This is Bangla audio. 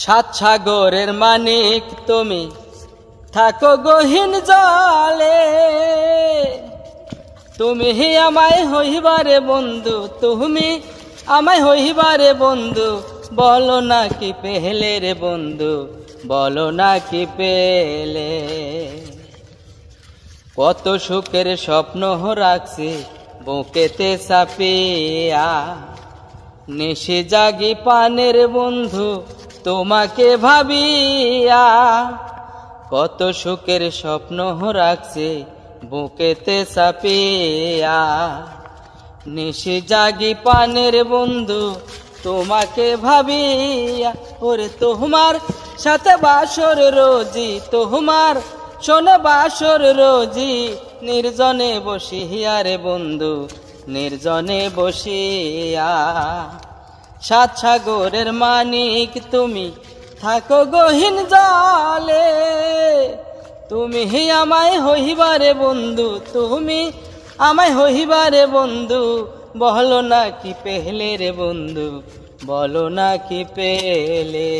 সাত সাগরের মানিক তুমি থাকো গহীন জলে, তুমি আমায় হইবারে বন্ধু, তুমি আমায় হইবারে বন্ধু, বলো না কি পেলে রে বন্ধু, বলো না কি পেলে। কত সুখের স্বপ্ন রাখছি বুকেতে চাপিয়া, নিশি জাগি পানের বন্ধু তোমাকে ভাবিয়া। কত সুখের স্বপ্ন রাখছি বুকেতে চাপিয়া, নিশি জাগি পানের বন্ধু তোমাকে ভাবিয়া। ওরে তোমার সাথে বাসর রোজি, তোমার শোনে বাসর রোজি, নির্জনে বসিয়া রে বন্ধু, নির্জনে বসিয়া। সাত সাগরের মানিক তুমি থাকো গহীন জলে, তুমি আমায় হইবারে বন্ধু, তুমি আমায় হইবারে বন্ধু, বলো না কি পেলে রে বন্ধু, বলো না কি পেলে।